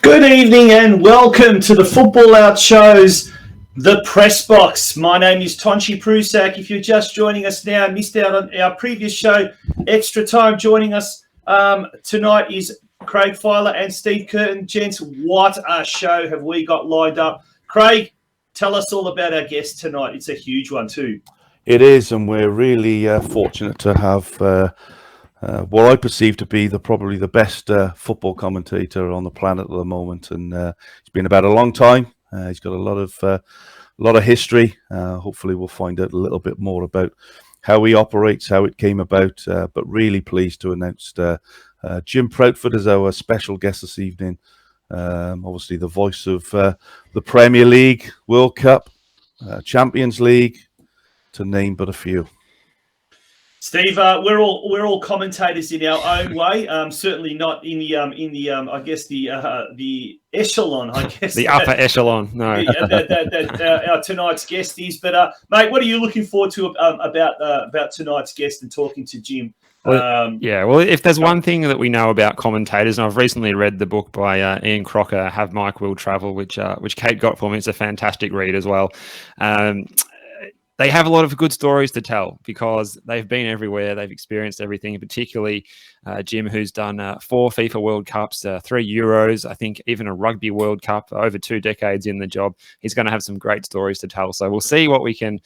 Good evening and welcome to the Football Out Show's The Press Box. My name is Tonci PROUDFOOT. If you're just joining us now, missed out on our previous show, extra time joining us tonight is Craig Filer and Steve Curtin. Gents, what a show have we got lined up. Craig, tell us all about our guest tonight. It's a huge one too. It is, and we're really fortunate to have what I perceive to be probably the best football commentator on the planet at the moment, and it's been about a long time. He's got a lot of history. Hopefully, we'll find out a little bit more about how he operates, how it came about. But really pleased to announce Jim PROUDFOOT as our special guest this evening. Obviously, the voice of the Premier League, World Cup, Champions League, to name but a few. Steve, we're all commentators in our own way. Certainly not in the I guess the echelon. I guess the upper echelon. No, our tonight's guest is. But mate, what are you looking forward to about tonight's guest and talking to Jim? Well, if there's one thing that we know about commentators, and I've recently read the book by Ian Crocker, "Have Mike Will Travel," which Kate got for me. It's a fantastic read as well. They have a lot of good stories to tell because they've been everywhere. They've experienced everything, particularly Jim, who's done 4 FIFA World Cups, 3 Euros, I think even a Rugby World Cup, over 2 decades in the job. He's going to have some great stories to tell. So we'll see what we can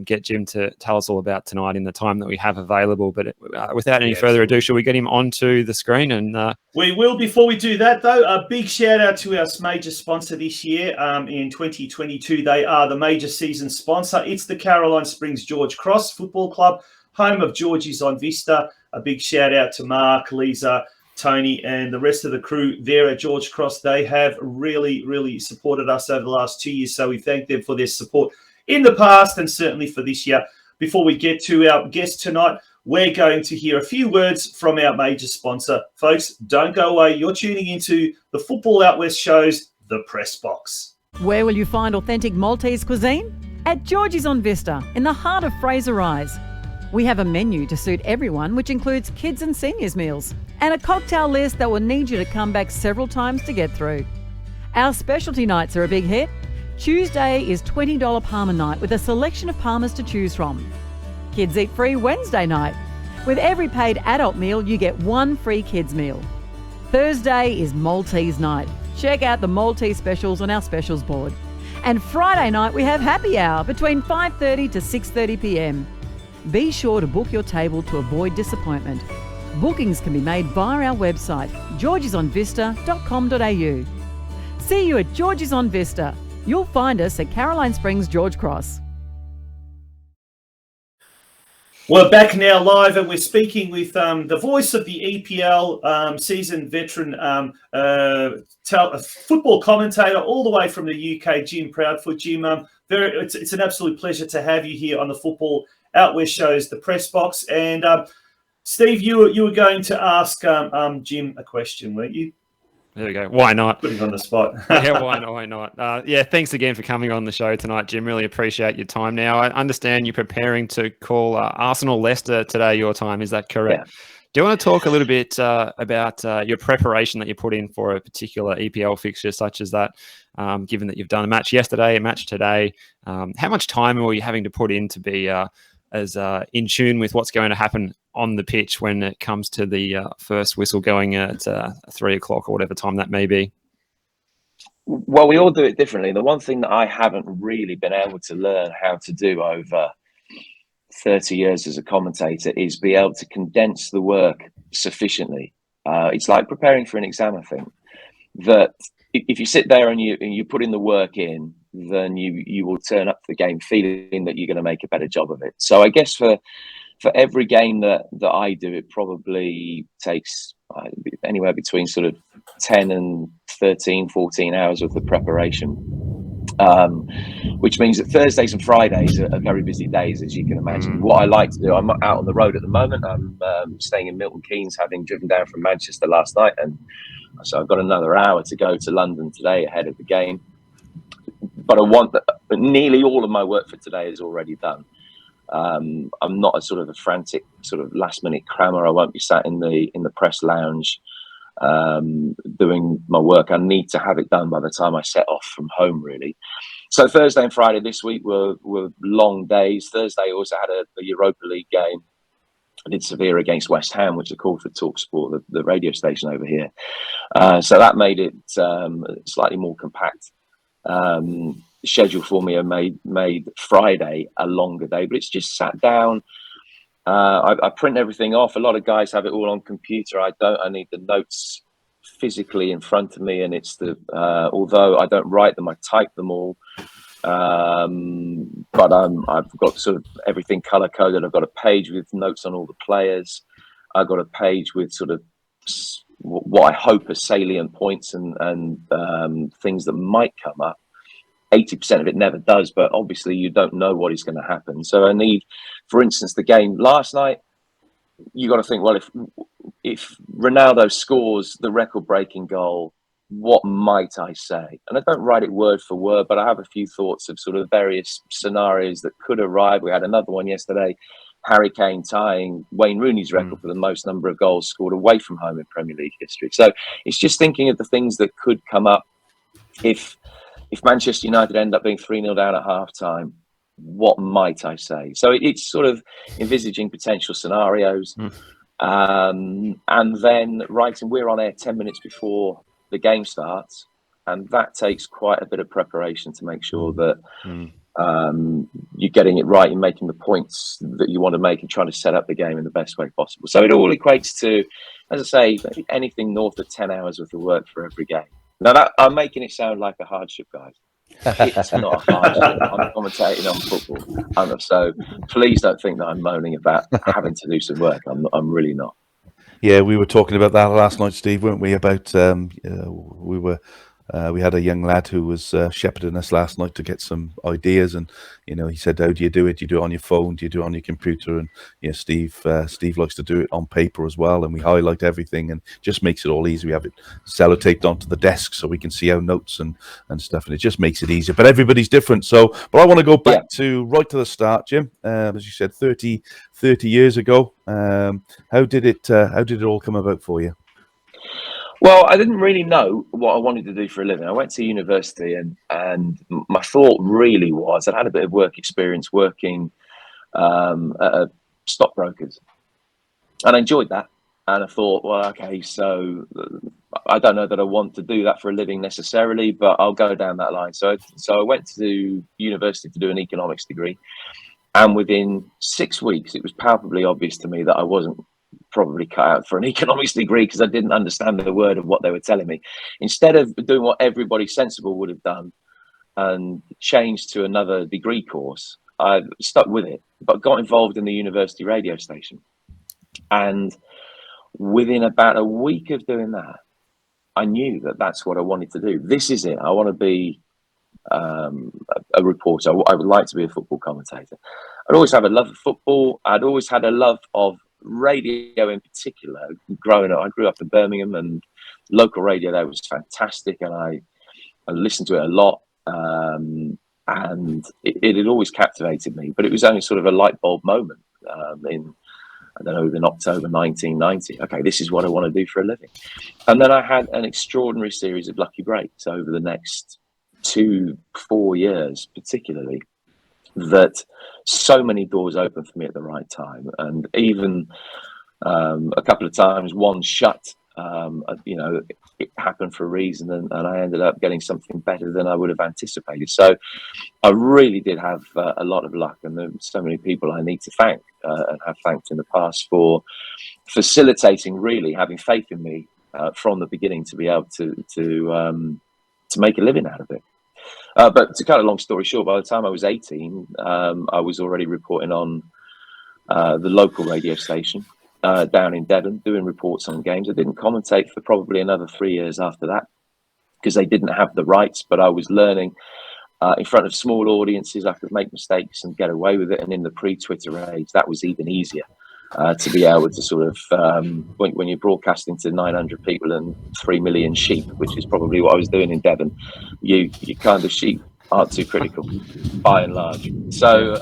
get Jim to tell us all about tonight in the time that we have available. But without any further ado, shall we get him onto the screen? And we will. Before we do that, though, a big shout out to our major sponsor this year in 2022. They are the major season sponsor. It's the Caroline Springs George Cross Football Club, home of Georgie's on Vista. A big shout out to Mark, Lisa, Tony, and the rest of the crew there at George Cross. They have really, really supported us over the last 2 years. So we thank them for their support in the past and certainly for this year. Before we get to our guest tonight, we're going to hear a few words from our major sponsor. Folks, don't go away. You're tuning into the Football Out West show's The Press Box. Where will you find authentic Maltese cuisine? At Georgie's on Vista, in the heart of Fraser Rise. We have a menu to suit everyone, which includes kids and seniors meals, and a cocktail list that will need you to come back several times to get through. Our specialty nights are a big hit. Tuesday is $20 Palmer night with a selection of Palmers to choose from. Kids eat free Wednesday night. With every paid adult meal, you get 1 free kids meal. Thursday is Maltese night. Check out the Maltese specials on our specials board. And Friday night, we have happy hour between 5:30 to 6:30 p.m. Be sure to book your table to avoid disappointment. Bookings can be made via our website, georgiesonvista.com.au. See you at Georgie's on Vista. You'll find us at Caroline Springs, George Cross. We're back now live, and we're speaking with the voice of the EPL, seasoned veteran football commentator all the way from the UK, Jim PROUDFOOT. Jim, it's an absolute pleasure to have you here on the Football Out West show's The Press Box. And Steve, you were going to ask Jim a question, weren't you? There we go. Why not? Putting on the spot. Yeah, why not? Thanks again for coming on the show tonight, Jim. Really appreciate your time. Now, I understand you're preparing to call Arsenal-Leicester today your time. Is that correct? Yeah. Do you want to talk a little bit about your preparation that you put in for a particular EPL fixture such as that, given that you've done a match yesterday, a match today? How much time were you having to put in to be as in tune with what's going to happen on the pitch when it comes to the first whistle going at 3 o'clock or whatever time that may be? Well, we all do it differently. The one thing that I haven't really been able to learn how to do over 30 years as a commentator is be able to condense the work sufficiently. It's like preparing for an exam, I think, that if you sit there and you put in the work in, then you will turn up to the game feeling that you're going to make a better job of it. So I guess for every game that I do, it probably takes anywhere between sort of 10 and 13, 14 hours of the preparation, which means that Thursdays and Fridays are very busy days, as you can imagine. What I like to do, I'm out on the road at the moment. I'm staying in Milton Keynes, having driven down from Manchester last night, and so I've got another hour to go to London today ahead of the game. But but nearly all of my work for today is already done. I'm not a sort of a frantic sort of last minute crammer. I won't be sat in the press lounge doing my work. I need to have it done by the time I set off from home, really. So Thursday and Friday this week were long days. Thursday I also had a Europa League game. I did Sevilla against West Ham, which are called for TalkSport, the radio station over here. So that made it slightly more compact schedule for me, and made Friday a longer day. But it's just sat down. I print everything off. A lot of guys have it all on computer. I don't. I need the notes physically in front of me, and it's although I don't write them, I type them all. But I've got sort of everything color coded. I've got a page with notes on all the players. I've got a page with sort of what I hope are salient points and things that might come up. 80% of it never does, but obviously you don't know what is going to happen. So I need, for instance, the game last night. You got to think, well, if Ronaldo scores the record-breaking goal, what might I say? And I don't write it word for word, but I have a few thoughts of sort of various scenarios that could arrive. We had another one yesterday, Harry Kane tying Wayne Rooney's record for the most number of goals scored away from home in Premier League history. So it's just thinking of the things that could come up if Manchester United end up being 3-0 down at half-time. What might I say? So it's sort of envisaging potential scenarios, and then writing. We're on air 10 minutes before the game starts, and that takes quite a bit of preparation to make sure that you're getting it right, you're making the points that you want to make, and trying to set up the game in the best way possible. So it all equates to, as I say, anything north of 10 hours worth of work for every game. Now, I'm making it sound like a hardship, guys. It's not a hardship. I'm commentating on football. So please don't think that I'm moaning about having to do some work. I'm really not. Yeah, we were talking about that last night, Steve, weren't we? About we had a young lad who was shepherding us last night to get some ideas, and he said, "How do you do it? Do you do it on your phone? Do you do it on your computer?" And Steve likes to do it on paper as well, and we highlight everything, and just makes it all easy. We have it sellotaped onto the desk so we can see our notes and stuff, and it just makes it easier. But everybody's different, but I want to go back to right to the start, Jim. As you said, 30 years ago. How did it all come about for you? Well, I didn't really know what I wanted to do for a living. I went to university, and my thought really was I'd had a bit of work experience working at stockbrokers, and I enjoyed that. And I thought, well, okay, so I don't know that I want to do that for a living necessarily, but I'll go down that line. So I went to university to do an economics degree, and within 6 weeks, it was palpably obvious to me that I wasn't probably cut out for an economics degree, because I didn't understand the word of what they were telling me. Instead of doing what everybody sensible would have done and changed to another degree course, I stuck with it, but got involved in the university radio station. And within about a week of doing that, I knew that that's what I wanted to do. This is it. I want to be a reporter. I would like to be a football commentator. I'd always have a love of football. I'd always had a love of radio in particular. Growing up, I grew up in Birmingham, and local radio there was fantastic, and I listened to it a lot, and it had always captivated me. But it was only sort of a light bulb moment in October 1990. Okay, this is what I want to do for a living. And then I had an extraordinary series of lucky breaks over the next 2-4 years, particularly. that so many doors opened for me at the right time, and even a couple of times one shut. You know, it happened for a reason, and I ended up getting something better than I would have anticipated. So I really did have a lot of luck, and there's so many people I need to thank and have thanked in the past for facilitating, really having faith in me from the beginning to be able to make a living out of it. But to cut a long story short, by the time I was 18, I was already reporting on the local radio station down in Devon, doing reports on games. I didn't commentate for probably another 3 years after that because they didn't have the rights, but I was learning in front of small audiences. I could make mistakes and get away with it. And in the pre-Twitter age, that was even easier to be able to sort of, when you're broadcasting to 900 people and 3 million sheep, which is probably what I was doing in Devon, you kind of sheep aren't too critical by and large. So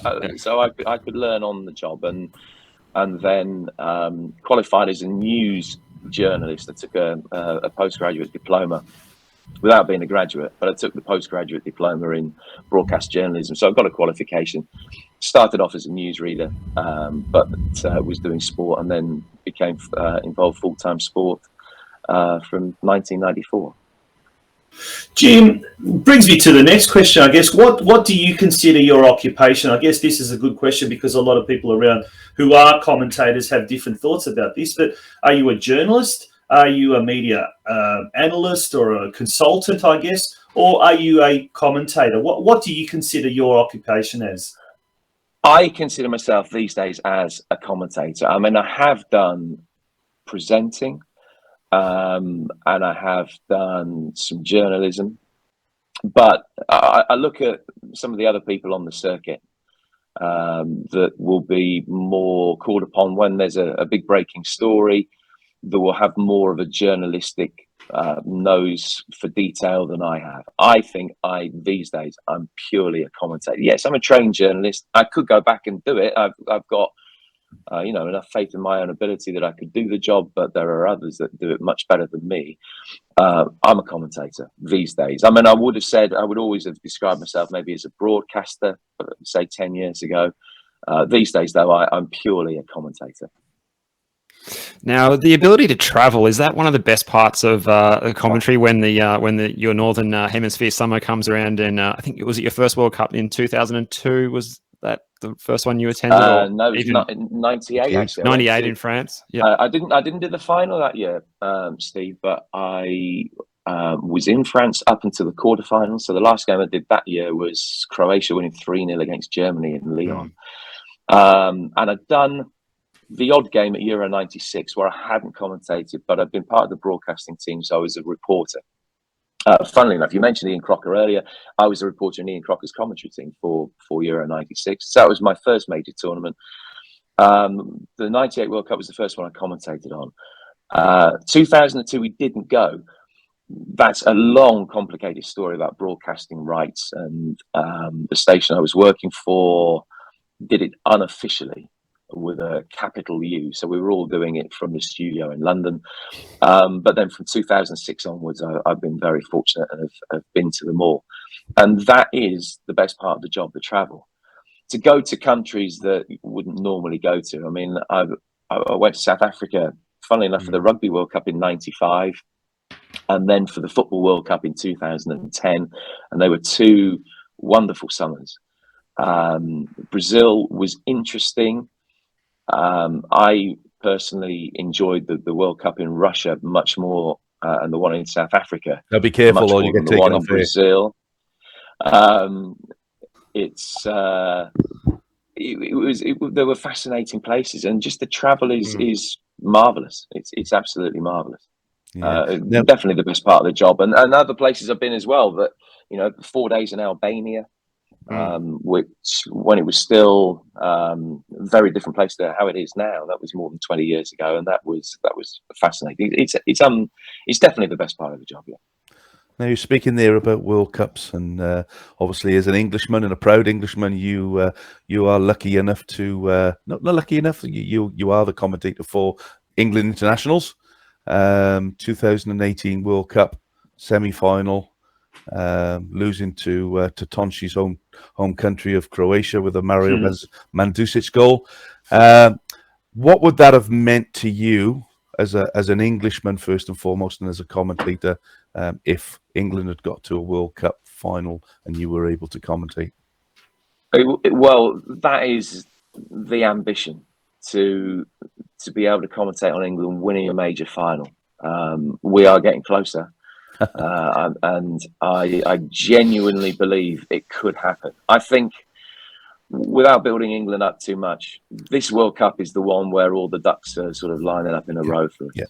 I could learn on the job, and then qualified as a news journalist. I took a postgraduate diploma without being a graduate, but I took the postgraduate diploma in broadcast journalism. So I've got a qualification. Started off as a newsreader, but was doing sport, and then became involved full-time sport from 1994. Jim, brings me to the next question, I guess. What do you consider your occupation? I guess this is a good question because a lot of people around who are commentators have different thoughts about this, but are you a journalist? Are you a media analyst or a consultant, I guess? Or are you a commentator? What do you consider your occupation as? I consider myself these days as a commentator. I mean, I have done presenting, and I have done some journalism, but I look at some of the other people on the circuit that will be more called upon when there's a big breaking story, that will have more of a journalistic nose for detail than I have. I think these days I'm purely a commentator. Yes, I'm a trained journalist. I could go back and do it. I've got enough faith in my own ability that I could do the job, but there are others that do it much better than me. I'm a commentator these days. I mean, I would always have described myself maybe as a broadcaster, say 10 years ago. These days, though, I'm purely a commentator. Now, the ability to travel, is that one of the best parts of the commentary when your northern hemisphere summer comes around? And I think was it your first World Cup in 2002? Was that the first one you attended? No, it was 98. Actually, 98 in France. Yeah, I didn't do the final that year, Steve, but I was in France up until the quarterfinals. So the last game I did that year was Croatia winning 3-0 against Germany in Lyon, and I'd done the odd game at Euro 96 where I hadn't commentated, but I've been part of the broadcasting team, so I was a reporter. Funnily enough, you mentioned Ian Crocker earlier. I was a reporter in Ian Crocker's commentary team for Euro 96. So that was my first major tournament. The 98 World Cup was the first one I commentated on. 2002, we didn't go. That's a long, complicated story about broadcasting rights, and the station I was working for did it unofficially with a capital U. So we were all doing it from the studio in London. But then from 2006 onwards, I've been very fortunate and have been to them all. And that is the best part of the job, the travel. To go to countries that you wouldn't normally go to. I mean, I went to South Africa, funnily enough, for the Rugby World Cup in 95, and then for the Football World Cup in 2010. And they were two wonderful summers. Brazil was interesting. I personally enjoyed the World Cup in Russia much more, and the one in South Africa. Now be careful, or you get taken off Brazil. There were fascinating places, and just the travel is marvelous. It's absolutely marvelous. Yeah. Definitely the best part of the job, and other places I've been as well. But 4 days in Albania. Which, when it was still a very different place to how it is now, that was more than 20 years ago, and that was fascinating. It's definitely the best part of the job. Yeah. Now, you're speaking there about World Cups, and obviously, as an Englishman and a proud Englishman, you are lucky enough to not lucky enough. You are the commentator for England internationals. 2018 World Cup semi-final. losing to Tonci's home country of Croatia with a Mario Mandzukic goal. What would that have meant to you as an Englishman first and foremost, and as a commentator, if England had got to a World Cup final and you were able to commentate? Well, that is the ambition, to be able to commentate on England winning a major final. We are getting closer, and I genuinely believe it could happen. I think, without building England up too much, this World Cup is the one where all the ducks are sort of lining up in a row for us. Yeah.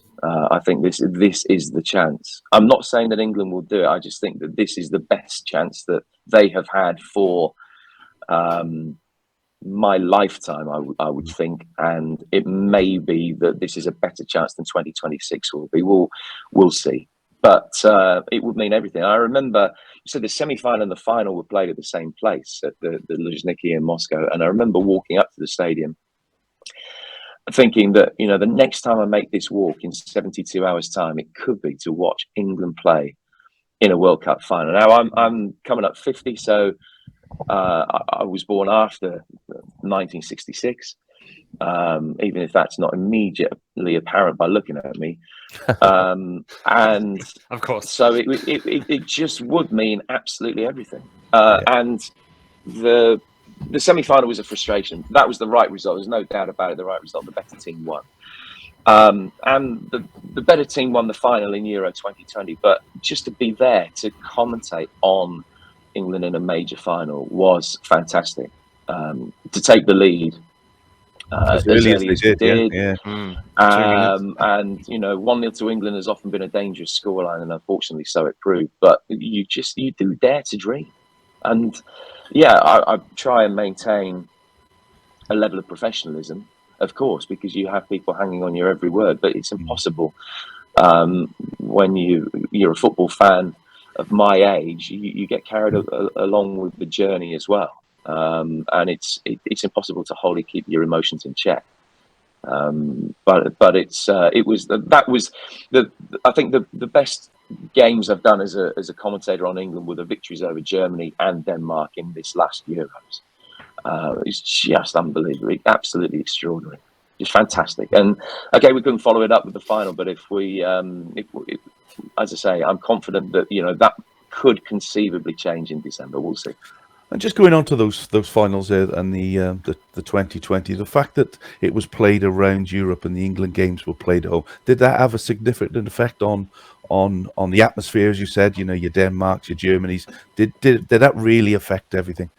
I think this is the chance. I'm not saying that England will do it. I just think that this is the best chance that they have had for my lifetime, I would think, and it may be that this is a better chance than 2026 will be. We'll see, but it would mean everything. I remember, so the semi-final and the final were played at the same place at the Luzhniki in Moscow, and I remember walking up to the stadium thinking that, you know, the next time I make this walk in 72 hours time, it could be to watch England play in a World Cup final. Now I'm coming up 50, so I was born after 1966, even if that's not immediately apparent by looking at me. And of course, so it just would mean absolutely everything. And the semi-final was a frustration. That was the right result. There's no doubt about it. The right result. The better team won. And the better team won the final in Euro 2020. But just to be there to commentate on England in a major final was fantastic. To take the lead as early as they did. And, you know, 1-0 to England has often been a dangerous scoreline, and unfortunately so it proved. But you do dare to dream. And yeah, I try and maintain a level of professionalism, of course, because you have people hanging on your every word, but it's impossible when you're a football fan of my age. You get carried along with the journey as well, and it's impossible to wholly keep your emotions in check. But that was I think the best games I've done as a commentator on England were the victories over Germany and Denmark in this last Euros. It's just unbelievable, absolutely extraordinary, just fantastic. And okay, we couldn't follow it up with the final, but if as I say, I'm confident that, you know, that could conceivably change in December. We'll see. And just going on to those finals there and the 2020, the fact that it was played around Europe and the England games were played at home, did that have a significant effect on the atmosphere, as you said? You know, your Denmarks, your Germanys. Did that really affect everything?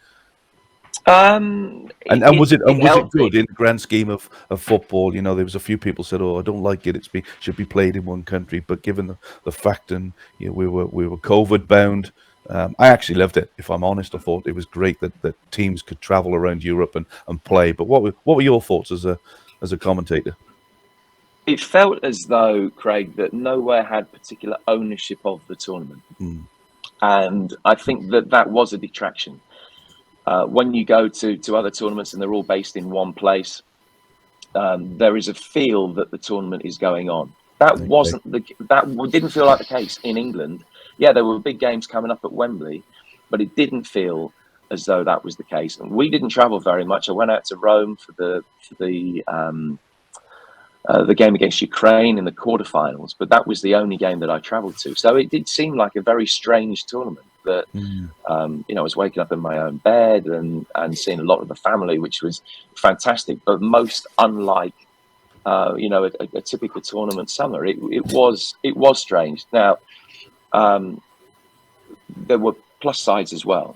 And was it good in the grand scheme of football? You know, there was a few people said, "Oh, I don't like it. Should be played in one country." But given the fact, and you know, we were COVID bound. I actually loved it, if I'm honest. I thought it was great that teams could travel around Europe and play. But what were your thoughts as a commentator? It felt as though, Craig, that nowhere had particular ownership of the tournament. And I think that was a detraction. When you go to other tournaments and they're all based in one place, there is a feel that the tournament is going on. That didn't feel like the case in England. Yeah, there were big games coming up at Wembley, but it didn't feel as though that was the case. And we didn't travel very much. I went out to Rome for the game against Ukraine in the quarterfinals, but that was the only game that I travelled to. So it did seem like a very strange tournament. That you know, I was waking up in my own bed and seeing a lot of the family, which was fantastic, but most unlike you know, a typical tournament summer. It was strange. Now, there were plus sides as well,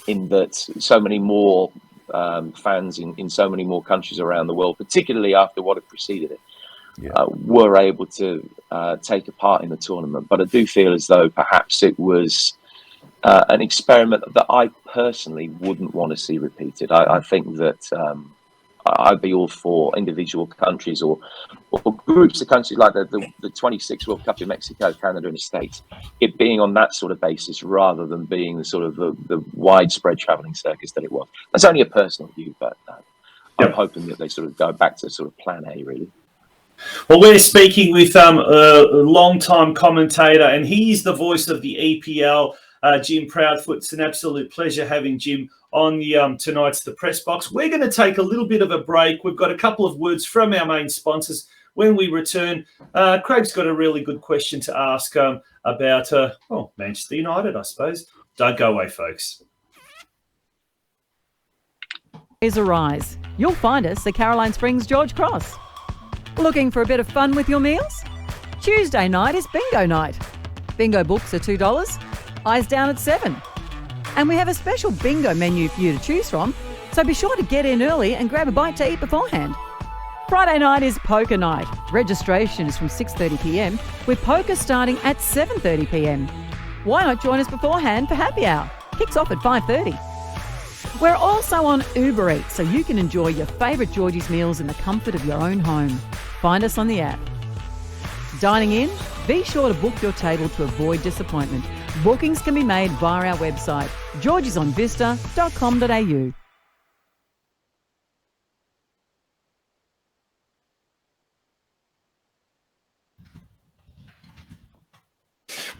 in that so many more fans in so many more countries around the world, particularly after what had preceded it, were able to take a part in the tournament. But I do feel as though perhaps it was an experiment that I personally wouldn't want to see repeated. I think that I'd be all for individual countries or groups of countries like the 26 World Cup in Mexico, Canada, and the States, it being on that sort of basis rather than being the sort of the widespread travelling circus that it was. That's only a personal view, but I'm hoping that they sort of go back to sort of plan A, really. Well, we're speaking with a long-time commentator, and he's the voice of the EPL, Jim Proudfoot. It's an absolute pleasure having Jim on the tonight's The Press Box. We're going to take a little bit of a break. We've got a couple of words from our main sponsors. When we return, Craig's got a really good question to ask about Manchester United, I suppose. Don't go away, folks. Is a rise. You'll find us at Caroline Springs George Cross. Looking for a bit of fun with your meals? Tuesday night is bingo night. Bingo books are $2, eyes down at $7. And we have a special bingo menu for you to choose from, so be sure to get in early and grab a bite to eat beforehand. Friday night is poker night. Registration is from 6:30 p.m, with poker starting at 7:30 p.m. Why not join us beforehand for happy hour? Kicks off at 5:30. We're also on Uber Eats, so you can enjoy your favourite Georgie's meals in the comfort of your own home. Find us on the app. Dining in? Be sure to book your table to avoid disappointment. Bookings can be made via our website, georgiesonvista.com.au.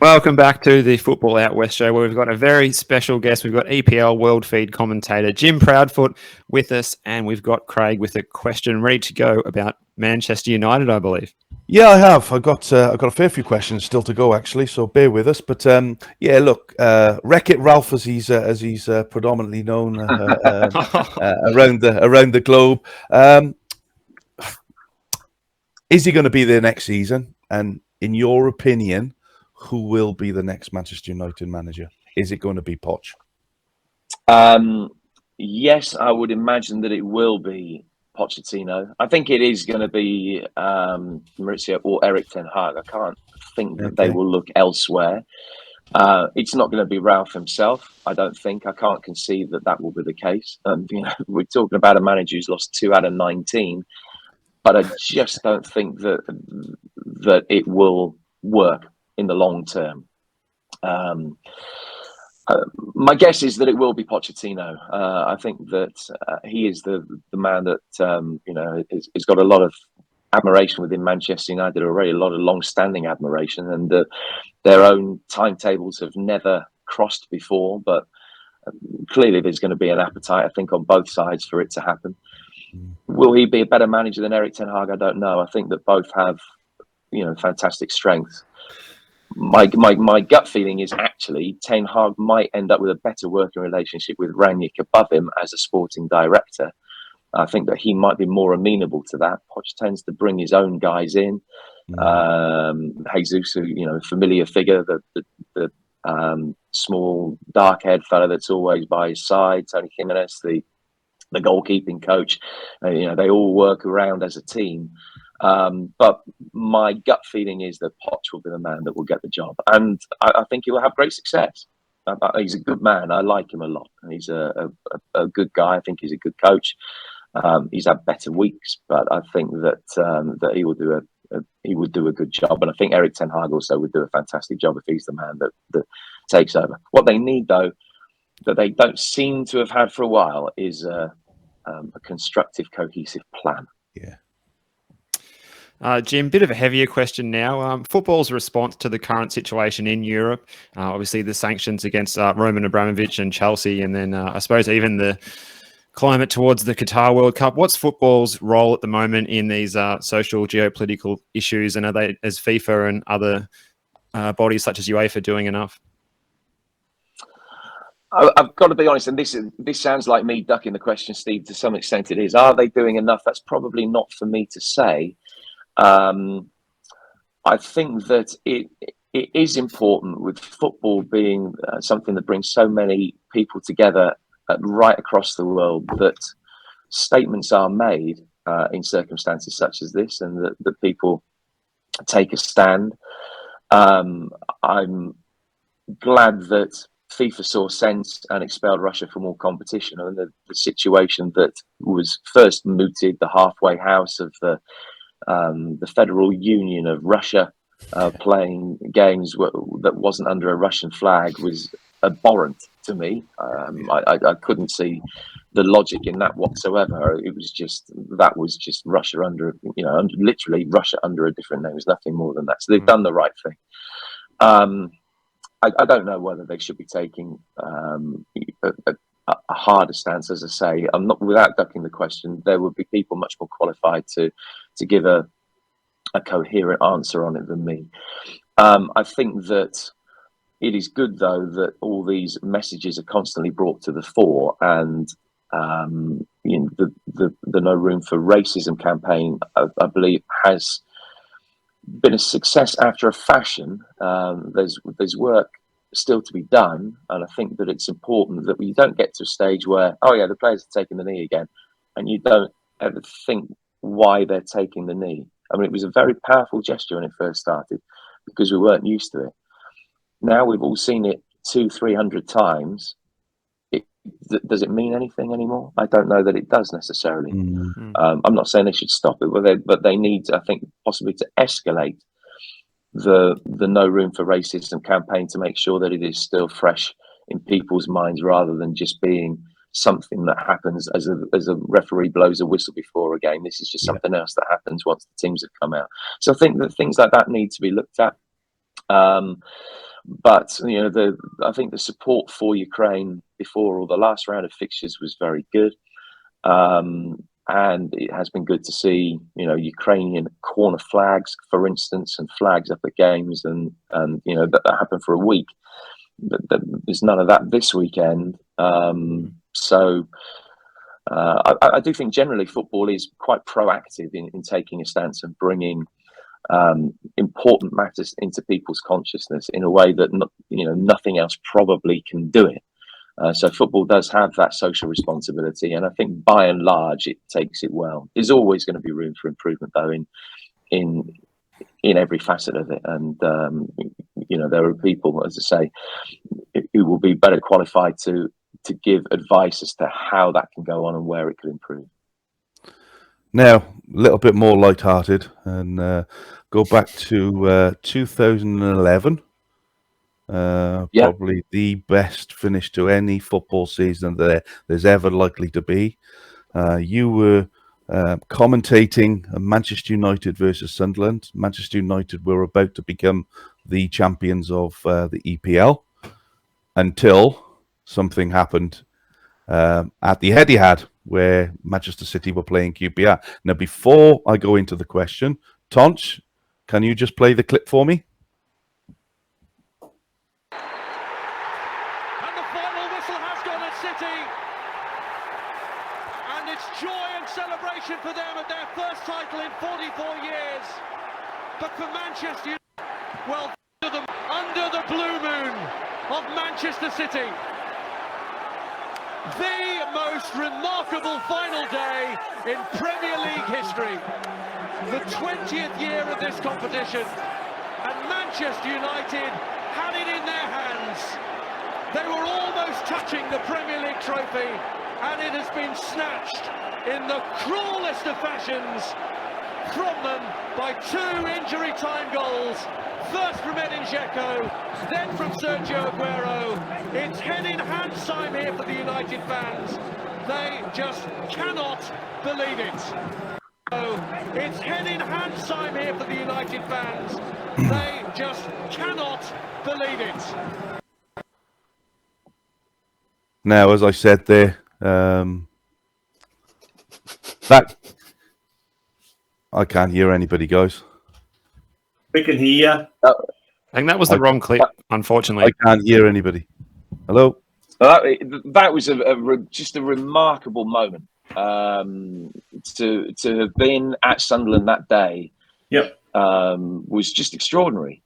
Welcome back to the Football Out West show, where we've got a very special guest. We've got EPL World Feed commentator Jim Proudfoot with us, and we've got Craig with a question ready to go about Manchester United, I believe. Yeah, I have. I've got a fair few questions still to go, actually, so bear with us. But yeah, look, Wreck-It Ralph, as he's predominantly known around the globe. Is he going to be there next season? And in your opinion, who will be the next Manchester United manager? Is it going to be Poch? Yes, I would imagine that it will be Pochettino. I think it is going to be Mauricio or Eric Ten Hag. I can't think that they will look elsewhere. It's not going to be Ralph himself, I don't think. I can't conceive that that will be the case. We're talking about a manager who's lost 2 out of 19, but I just don't think that it will work in the long term. My guess is that it will be Pochettino. I think that he is the man that has got a lot of admiration within Manchester United already, a lot of long-standing admiration, and their own timetables have never crossed before. But clearly, there's going to be an appetite, I think, on both sides for it to happen. Will he be a better manager than Eric Ten Hag? I don't know. I think that both have, fantastic strengths. My gut feeling is actually Ten Hag might end up with a better working relationship with Rangnick above him as a sporting director. I think that he might be more amenable to that. Poch tends to bring his own guys in. Jesus, a familiar figure, the small dark-haired fella that's always by his side. Tony Jimenez, the goalkeeping coach. They all work around as a team. But my gut feeling is that Poch will be the man that will get the job, and I think he will have great success. He's a good man. I like him a lot. He's a good guy. I think he's a good coach. He's had better weeks, but I think that he will do a good job. And I think Eric Ten Hag also would do a fantastic job if he's the man that takes over. What they need, though, that they don't seem to have had for a while, is a constructive, cohesive plan. Yeah. Jim, bit of a heavier question now. Football's response to the current situation in Europe, obviously the sanctions against Roman Abramovich and Chelsea, and then I suppose even the climate towards the Qatar World Cup. What's football's role at the moment in these social geopolitical issues, and are they, as FIFA and other bodies such as UEFA, doing enough? I've got to be honest, and this sounds like me ducking the question, Steve. To some extent, it is. Are they doing enough? That's probably not for me to say. I think that it is important, with football being something that brings so many people together right across the world, that statements are made in circumstances such as this, and that people take a stand. I'm glad that FIFA saw sense and expelled Russia from all competition. I mean, the situation that was first mooted, the halfway house of the Federal Union of Russia playing games that wasn't under a Russian flag, was abhorrent to me. I couldn't see the logic in that whatsoever. It was just Russia under, literally Russia under a different name. It was nothing more than that. So they've done the right thing. I don't know whether they should be taking a harder stance. As I say, I'm not, without ducking the question, there would be people much more qualified to give a coherent answer on it than me. I think that it is good, though, that all these messages are constantly brought to the fore, and the No Room for Racism campaign, I believe, has been a success after a fashion. There's work still to be done, and I think that it's important that we don't get to a stage where, oh yeah, the players are taking the knee again, and you don't ever think why they're taking the knee. I mean, it was a very powerful gesture when it first started because we weren't used to it. Now we've all seen it 200-300 times. Does it mean anything anymore? I don't know that it does necessarily. I'm not saying they should stop it, but they need, I think, possibly to escalate the No Room for Racism campaign to make sure that it is still fresh in people's minds, rather than just being something that happens as a referee blows a whistle before a game. This is just something else that happens once the teams have come out. So I think that things like that need to be looked at. But I think the support for Ukraine before all the last round of fixtures was very good, and it has been good to see Ukrainian corner flags, for instance, and flags up at games, and that happened for a week. There's none of that this weekend. So I do think generally football is quite proactive in taking a stance and bringing important matters into people's consciousness in a way that nothing else probably can do it. So football does have that social responsibility, and I think by and large it takes it well. There's always going to be room for improvement, though, in every facet of it, and there are people, as I say, who will be better qualified to give advice as to how that can go on and where it could improve. Now, a little bit more light-hearted, and go back to 2011. Probably the best finish to any football season there's ever likely to be. You were commentating Manchester United versus Sunderland. Manchester United were about to become the champions of the EPL until something happened at the Etihad, where Manchester City were playing QPR. Now, before I go into the question, Tonci, can you just play the clip for me? And the final whistle has gone at City. And it's joy and celebration for them at their first title in 44 years. But for Manchester United, well, under the blue moon of Manchester City, the most remarkable final day in Premier League history. The 20th year of this competition, and Manchester United had it in their hands. They were almost touching the Premier League trophy, and it has been snatched in the cruelest of fashions from them by 2 injury time goals. First from Edin Dzeko, then from Sergio Aguero. It's hand-in-hand time here for the United fans. They just cannot believe it. It's hand-in-hand time here for the United fans. They just cannot believe it. Now, as I said there, that I can't hear anybody, guys. We can hear you. I think that was the wrong clip, unfortunately. I can't hear anybody. Hello? That was just a remarkable moment. To have been at Sunderland that day was just extraordinary,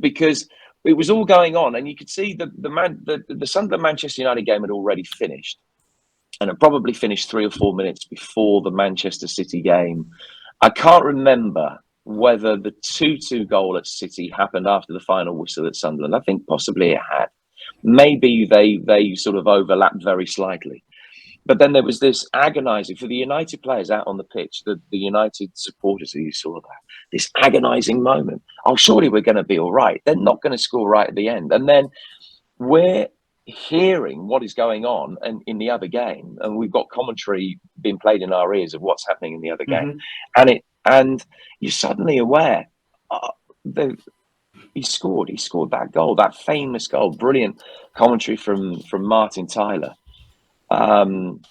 because it was all going on, and you could see the Sunderland Manchester United game had already finished, and it probably finished 3 or 4 minutes before the Manchester City game. I can't remember whether the 2-2 goal at City happened after the final whistle at Sunderland. I think possibly it had. Maybe they sort of overlapped very slightly. But then there was this agonising, for the United players out on the pitch, the United supporters who you saw there, this agonising moment. Oh, surely we're going to be all right. They're not going to score right at the end. And then we're hearing what is going on and in the other game, and we've got commentary being played in our ears of what's happening in the other game, and you're suddenly aware he scored that goal, that famous goal, brilliant commentary from Martin Tyler, and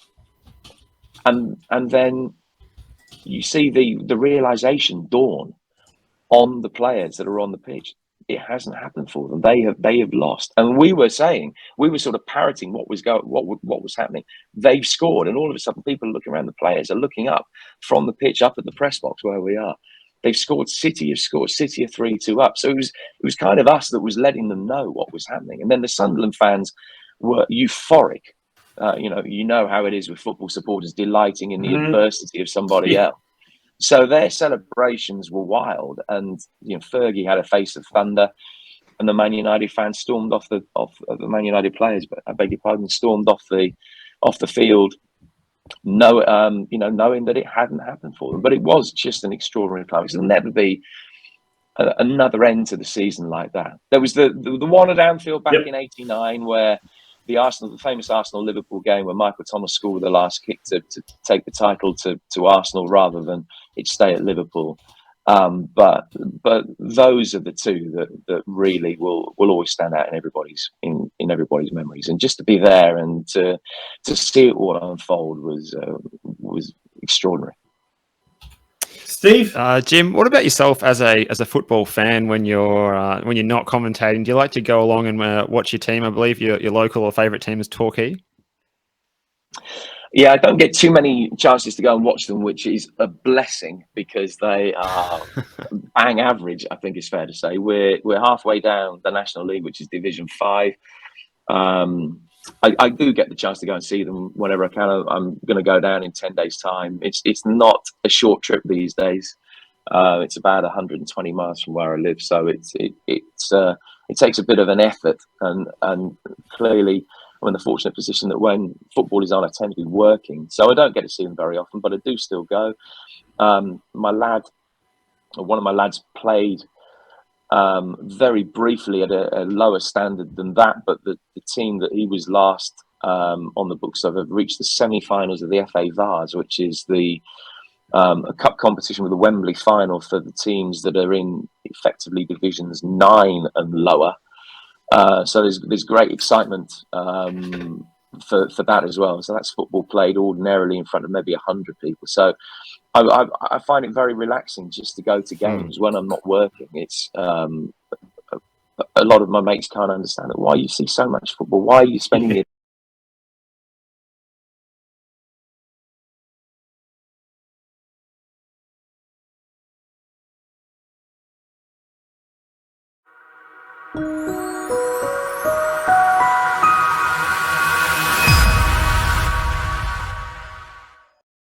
then you see the realization dawn on the players that are on the pitch. It hasn't happened for them. They have lost. And we were sort of parroting what was happening. They've scored, and all of a sudden, people looking around, the players are looking up from the pitch, up at the press box where we are. They've scored. City have scored. City are 3-2 up. So it was kind of us that was letting them know what was happening. And then the Sunderland fans were euphoric. You know how it is with football supporters delighting in the adversity of somebody else. So their celebrations were wild, and Fergie had a face of thunder, and the Man United fans stormed off the Man United players, but I beg your pardon, stormed off the field, knowing that it hadn't happened for them. But it was just an extraordinary climax. There'll never be another end to the season like that. There was the one at Anfield back in '89 where the famous Arsenal-Liverpool game where Michael Thomas scored the last kick to take the title to Arsenal rather than it stay at Liverpool. But those are the two that really will always stand out in everybody's memories. And just to be there and to see it all unfold was extraordinary. Steve, Jim, what about yourself as a football fan when you're not commentating? Do you like to go along and watch your team? I believe your local or favourite team is Torquay. Yeah, I don't get too many chances to go and watch them, which is a blessing because they are bang average. I think it's fair to say we're halfway down the National League, which is Division 5. I do get the chance to go and see them whenever I can. I'm going to go down in 10 days' time. It's not a short trip these days. It's about 120 miles from where I live, so it takes a bit of an effort. And clearly, I'm in the fortunate position that when football is on, I tend to be working, so I don't get to see them very often, but I do still go. One of my lads played very briefly at a lower standard than that, but the team that he was last on the books of have reached the semi-finals of the FA Vase, which is a cup competition with a Wembley final for the teams that are in effectively divisions 9 and lower. So there's great excitement for that as well. So that's football played ordinarily in front of maybe 100 people. So I find it very relaxing just to go to games when I'm not working. It's a lot of my mates can't understand it. Why you see so much football? Why are you spending your